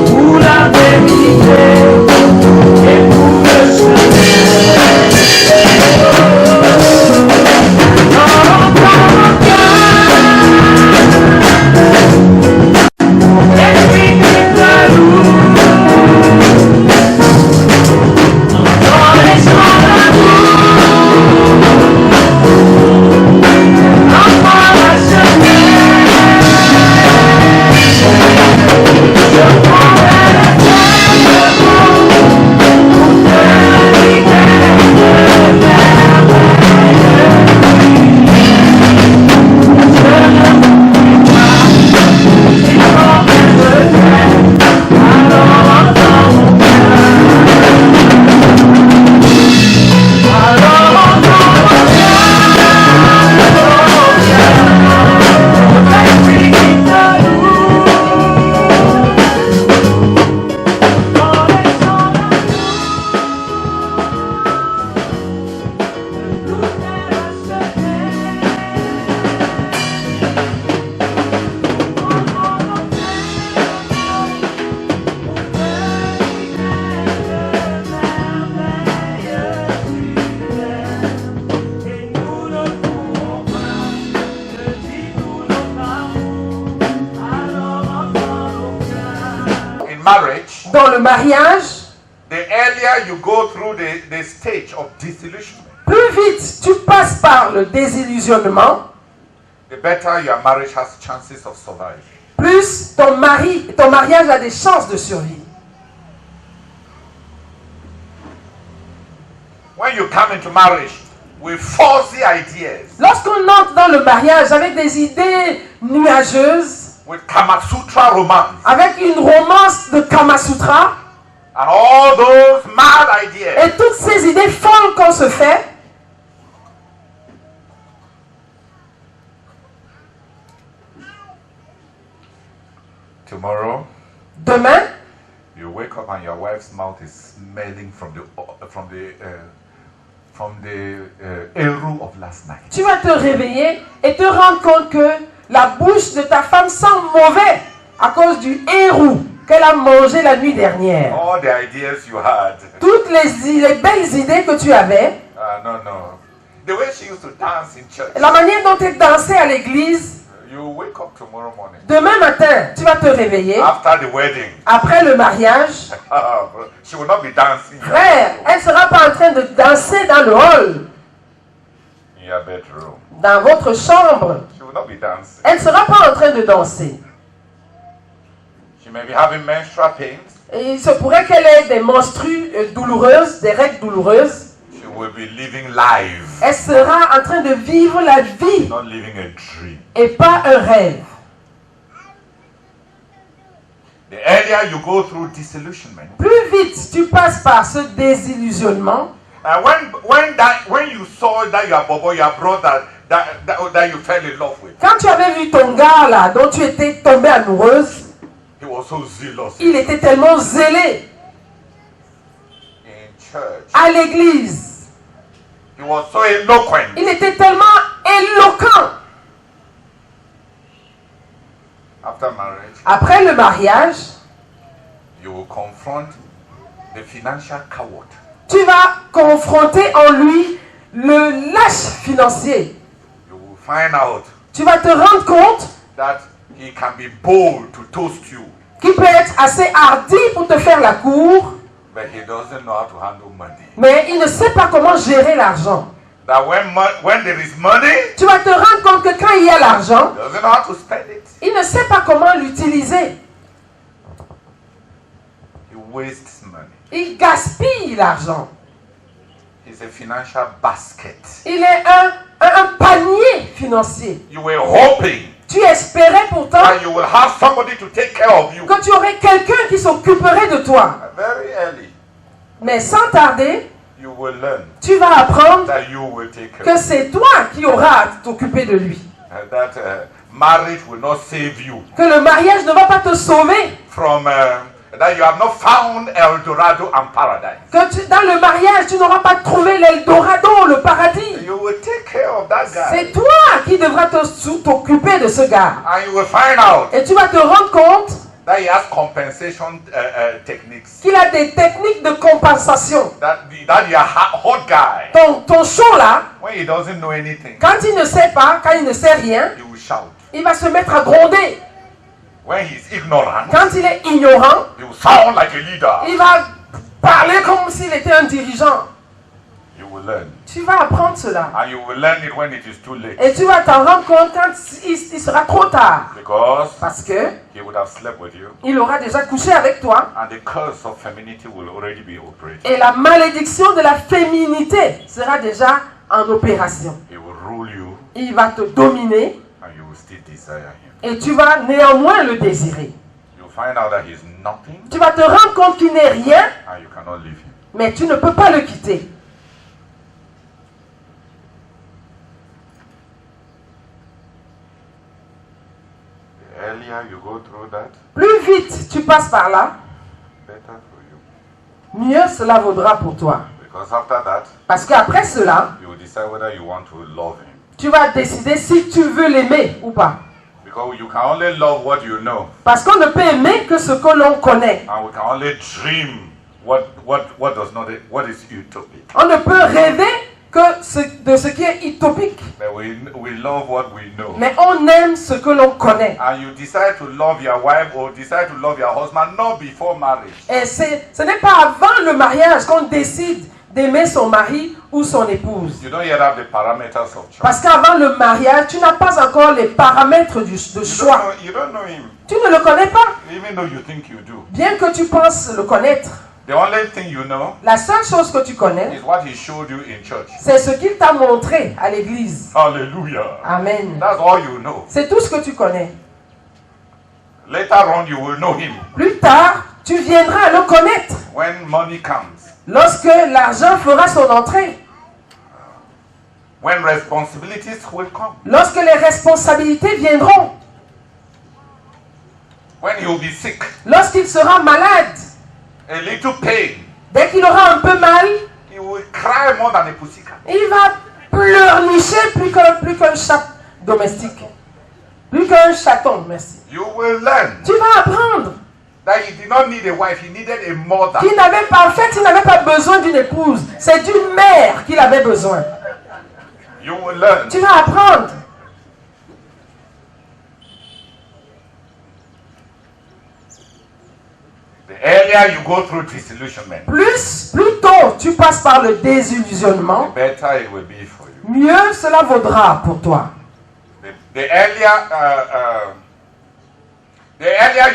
pour la vérité et pour le chemin. Dans ton cœur, esprit de jaloux, dans les champs d'amour, enfant la chemin. Je prendrai le marriage, dans le mariage, the earlier you go through the stage of disillusionment, plus vite tu passes par le désillusionnement, the better your marriage has chances of survival. plus ton mariage a des chances de survie. When you come into marriage with falsy ideas, Lorsqu'on entre dans le mariage avec des idées nuageuses, with Kama Sutra romance, avec une romance de Kama Sutra, and all those mad ideas, et toutes ces idées folles qu'on se fait, tomorrow demain, you wake up and your wife's mouth is smelling from the eru of last night. tu vas te réveiller et te rendre compte que la bouche de ta femme sent mauvais à cause du hérou qu'elle a mangé la nuit dernière. All the ideas you had. Toutes les belles idées que tu avais, No. The way she used to dance in church. la manière dont elle dansait à l'église, You wake up tomorrow morning. demain matin, tu vas te réveiller, After the wedding. après le mariage, She will not be dancing frère, elle ne sera pas en train de danser dans le hall, in your bedroom. dans votre chambre. She will not be dancing. Elle ne sera pas en train de danser. She may be having menstrual pains. Et il se pourrait qu'elle ait des menstrues douloureuses, des règles douloureuses. She will be living life, Elle sera en train de vivre la vie not living a dream. et pas un rêve. The earlier you go through disillusionment, Plus vite tu passes par ce désillusionnement, and when you saw that your bobo, your brother, that you fell in love with, quand tu avais vu ton gars là, dont tu étais tombée amoureuse, he was so zealous il était tellement zélé in church. à l'église. He was so eloquent. Il était tellement éloquent. After marriage, Après le mariage, you will confront the financial coward. tu vas confronter en lui le lâche financier. You will find out Tu vas te rendre compte that he can be bold to toast you, qu'il peut être assez hardi pour te faire la cour, but he doesn't know how to handle money. mais il ne sait pas comment gérer l'argent. That when there is money, Tu vas te rendre compte que quand il y a l'argent, he doesn't know how to spend it. il ne sait pas comment l'utiliser. He wastes money. Il gaspille l'argent. He's a financial basket. Il est un panier financier. You were hoping Tu espérais pourtant that you will have somebody to take care of you. que tu aurais quelqu'un qui s'occuperait de toi. Very early, Mais sans tarder, you will learn tu vas apprendre that you will take care que of c'est toi qui auras à t'occuper de lui. that marriage will not save you Que le mariage ne va pas te sauver from that you have not found El Dorado and paradise. Que dans le mariage, tu n'auras pas trouvé l'Eldorado, le paradis. You will take care of that guy. C'est toi qui devras t'occuper de ce gars. And you will find out Et tu vas te rendre compte that he has compensation techniques. qu'il a des techniques de compensation. That you are hot guy. Ton chaud là, When he doesn't know anything, quand il ne sait pas, quand il ne sait rien, he will shout. il va se mettre à gronder. When he's ignorant, Quand il est ignorant, he will sound like a leader. il va parler comme s'il était un dirigeant. You will learn. Tu vas apprendre cela. And you will learn it when it is too late. Et tu vas t'en rendre compte quand il sera trop tard. Because Parce que he would have slept with you. il aura déjà couché avec toi. And the curse of femininity will already be operating. Et la malédiction de la féminité sera déjà en opération. He will rule you Il va te dominer and you will still desire him. et tu vas néanmoins le désirer. You'll find out that he's nothing Tu vas te rendre compte qu'il n'est rien, and you cannot leave him. mais tu ne peux pas le quitter. The earlier you go through that, Plus vite tu passes par là, better for you. mieux cela vaudra pour toi. Because after that, Parce qu'après cela, you will decide whether you want to love him. tu vas décider si tu veux l'aimer ou pas. Because you can only love what you know. Parce qu'on ne peut aimer que ce que l'on connaît. And we can only dream what is utopic. On ne peut rêver que de ce qui est utopique. But we love what we know. Mais on aime ce que l'on connaît. And you decide to love your wife or decide to love your husband not before marriage. Et ce n'est pas avant le mariage qu'on décide d'aimer son mari ou son épouse. You don't yet have the parameters of choice. Parce qu'avant le mariage, tu n'as pas encore les paramètres de choix. You don't know him, Tu ne le connais pas, even though you think you do. bien que tu penses le connaître. The only thing you know La seule chose que tu connais, is what he showed you in church. c'est ce qu'il t'a montré à l'église. Hallelujah. Amen. That's all you know. C'est tout ce que tu connais. Later on, you will know him Plus tard, tu viendras le connaître when money comes, lorsque l'argent fera son entrée, when responsibilities will come, lorsque les responsabilités viendront, when he will be sick, lorsqu'il sera malade. a little pain. Dès qu'il aura un peu mal, He will cry more than a pussycat. il va pleurnicher plus qu'un chat domestique. Plus qu'un chaton, merci. You will learn Tu vas apprendre that he did not need a wife, he needed a mother. qu'il n'avait pas, en fait, il n'avait pas besoin d'une épouse. C'est d'une mère qu'il avait besoin. You will learn Tu vas apprendre. the earlier you go through disillusionment, Plus tôt tu passes par le désillusionnement, the better it will be for you. mieux cela vaudra pour toi. The earlier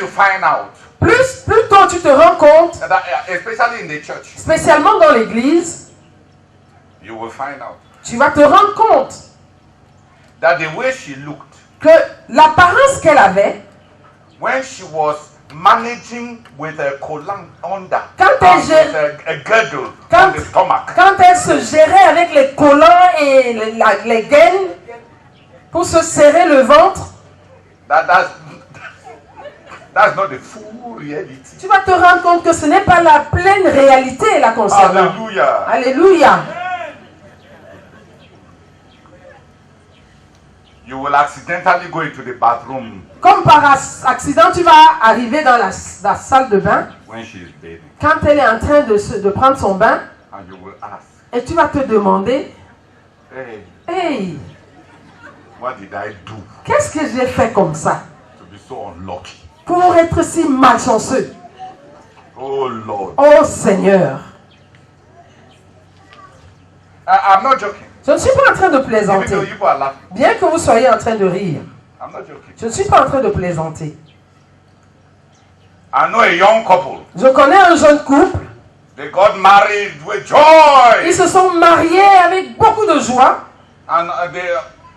you find out, Plus tôt tu te rends compte, that, especially in the church, spécialement dans l'église, you will find out tu vas te rendre compte that the way she looked que l'apparence qu'elle avait, when she was managing with a collant under Quand and elle with a girdle Quand- on the stomach, quand elle se gérait avec les collants et les gaines pour se serrer le ventre, that's not the full reality. tu vas te rendre compte que ce n'est pas la pleine réalité la concernant. Hallelujah. Alléluia. You will accidentally go into the bathroom Comme par accident, tu vas arriver dans la salle de bain when she is bathing, quand elle est en train de prendre son bain and you will ask, et tu vas te demander, hey, hey, what did I do qu'est-ce que j'ai fait comme ça to be so unlucky? pour être si malchanceux? Oh Lord. Oh Seigneur, I'm not joking. je ne suis pas en train de Even though plaisanter. you people are laughing, Bien que vous soyez en train de rire, I'm not joking. je ne suis pas en train de plaisanter. I know a young couple. Je connais un jeune couple, They got married with joy. ils se sont mariés avec beaucoup de joie. And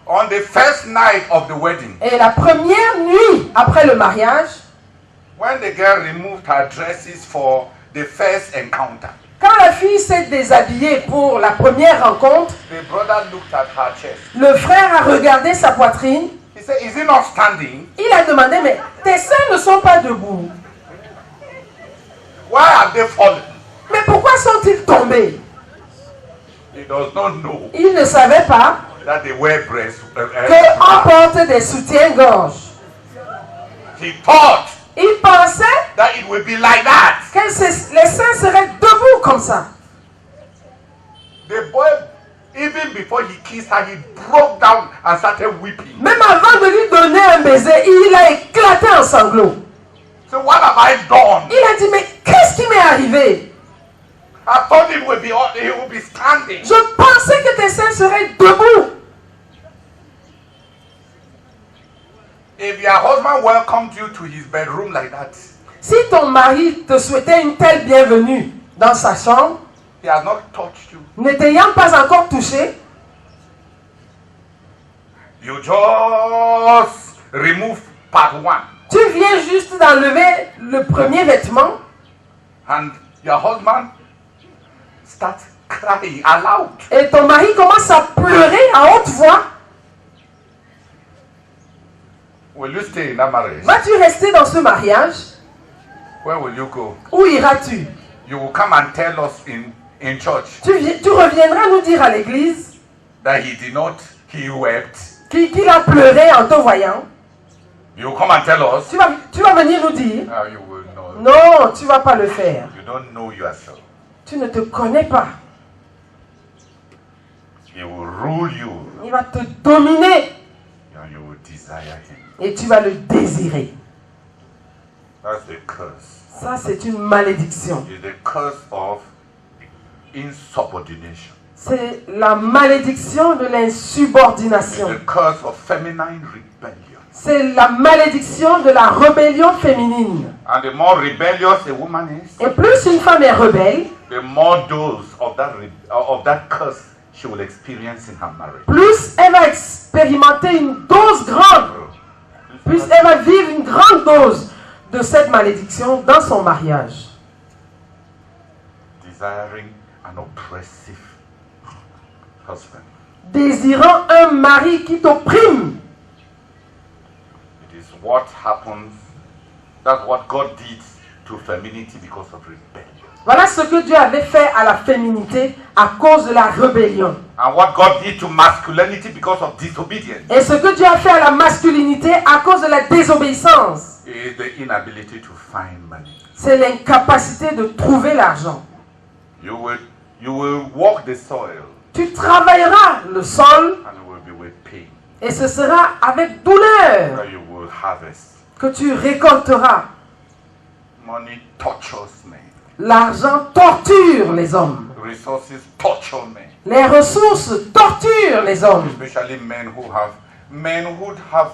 on the first night of the wedding, Et la première nuit après le mariage, when the girl removed her dresses for the first encounter, quand la fille s'est déshabillée pour la première rencontre, the brother looked at her chest. le frère a regardé sa poitrine. He said, is it not standing? Il a demandé, mais tes seins ne sont pas debout. Why have they fallen? Mais pourquoi sont-ils tombés? He does not know Ils ne savaient pas that they wear breast. qu'on porte des soutiens-gorge. He thought Ils pensaient that it will be like that. que les seins seraient debout comme ça. The boy, even before he kissed her, he broke down and started weeping. Même avant de lui donner un baiser, il a éclaté en sanglots. So what have I done? Il a dit, mais qu'est-ce qui m'est arrivé? I thought he would be standing. Je pensais que tes seins seraient debout. If your husband welcomed you to his bedroom like that, Si ton mari te souhaitait une telle bienvenue dans sa chambre, he has not touched you. ne t'ayant pas encore touché, You just remove part one, tu viens juste d'enlever le premier vêtement and your husband starts crying aloud. et ton mari commence à pleurer à haute voix. Will you stay in that marriage? Vas-tu rester dans ce mariage? Where will you go? Où iras-tu? You will come and tell us in church Tu reviendras nous dire à l'église that he wept. qu'il a pleuré en te voyant. You will come and tell us. Tu vas venir nous dire. You will know. Non, tu ne vas pas le faire. You don't know yourself. Tu ne te connais pas. He will rule you Il va te dominer and you will desire him. et tu vas le désirer. That's the curse. Ça, c'est une malédiction. It's the curse of insubordination. C'est la malédiction de It's l'insubordination. the curse of feminine rebellion. C'est la malédiction de la rébellion féminine. And the more rebellious a woman is, Et plus une femme est rebelle, the more dose of that curse she will experience in her marriage. plus elle va expérimenter une dose grande, plus elle va vivre une grande dose de cette malédiction dans son mariage. Desiring an oppressive husband. Désirant un mari qui t'opprime. It is what happens. That's what God did to femininity because of rebellion. Voilà ce que Dieu avait fait à la féminité à cause de la rébellion. And what God did to masculinity because of disobedience Et ce que Dieu a fait à la masculinité à cause de la désobéissance. is the inability to find money. C'est l'incapacité de trouver l'argent. You will walk the soil Tu travailleras le sol and it will be with pain et ce sera avec douleur that you will harvest. que tu récolteras. Money tortures men. L'argent torture les hommes. Resources torture men. Les ressources torturent les hommes. Especially men who have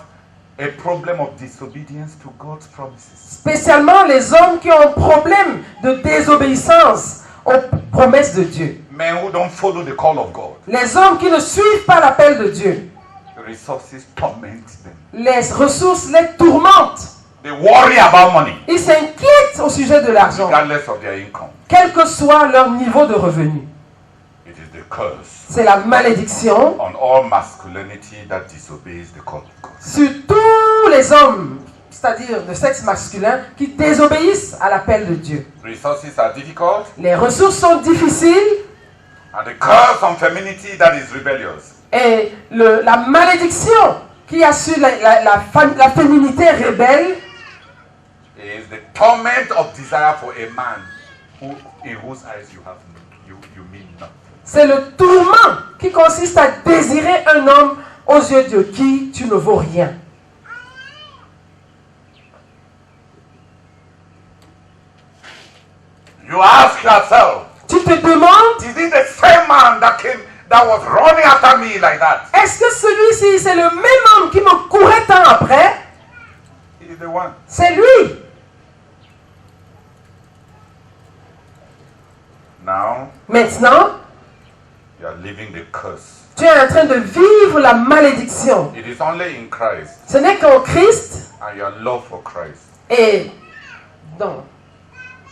a problem of disobedience to God's promises. Spécialement les hommes qui ont un problème de désobéissance aux promesses de Dieu. Men who don't follow the call of God. Les hommes qui ne suivent pas l'appel de Dieu. The resources torment them. Les ressources les tourmentent. They worry about money, Ils s'inquiètent au sujet de l'argent, regardless of their income. quel que soit leur niveau de revenu. It is the curse C'est la malédiction on all masculinity that disobeys the call of God. sur tous les hommes, c'est-à-dire de sexe masculin, qui désobéissent à l'appel de Dieu. Resources are difficult, Les ressources sont difficiles and the curse on femininity that is rebellious et la malédiction qui a sur la féminité rebelle, is the torment of desire for a man in whose eyes you mean nothing. c'est le tourment qui consiste à désirer un homme aux yeux de qui tu ne vaux rien. You ask yourself, Tu te demandes, is it the same man that was running after me like that? est-ce que celui-ci c'est le même homme qui me courait tant après? He is the one. C'est lui. Now Maintenant, you are living the curse. tu es en train de vivre la malédiction. It is only in Christ Ce n'est qu'en Christ and your love for Christ et donc,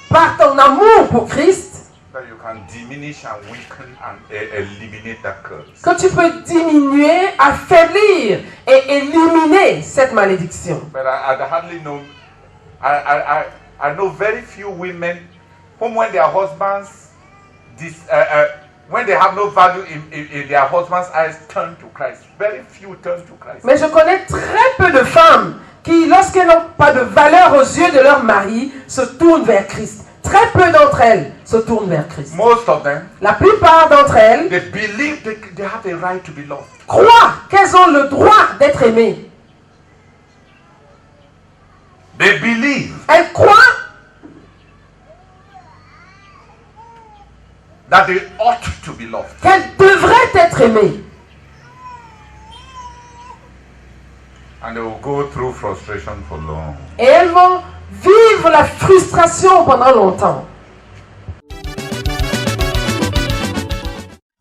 par ton amour pour Christ that you can diminish and weaken and eliminate that curse. que tu peux diminuer, affaiblir et éliminer cette malédiction. But I hardly know. I know very few women Home when their husbands, when they have no value in their husband's eyes, turn to Christ. Very few turn to Christ. Mais je connais très peu de femmes qui, lorsqu'elles n'ont pas de valeur aux yeux de leur mari, se tournent vers Christ. Très peu d'entre elles se tournent vers Christ. Most of them, La plupart d'entre elles they believe they have a right to be loved. croient qu'elles ont le droit d'être aimées. They believe Elles croient that they ought to be loved. qu'elles devraient être aimées. And they will go through frustration for long. Et elles vont vivre la frustration pendant longtemps.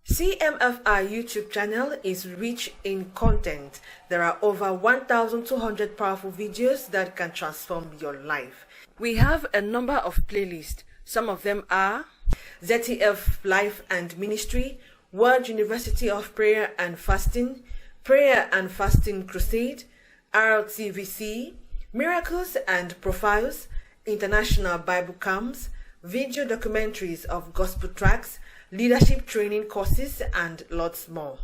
CMFI YouTube channel is rich in content. There are over 1,200 powerful videos that can transform your life. We have a number of playlists. Some of them are ZTF Life and Ministry, World University of Prayer and Fasting, Prayer and Fasting Crusade, RTVC, Miracles and Profiles, International Bible Camps, video documentaries of gospel tracks, leadership training courses, and lots more.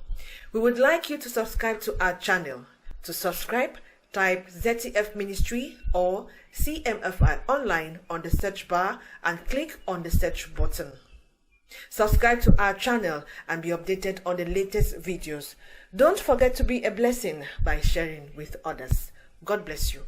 We would like you to subscribe to our channel. To subscribe, type ZTF Ministry or CMFI Online on the search bar and click on the search button. Subscribe to our channel and be updated on the latest videos. Don't forget to be a blessing by sharing with others. God bless you.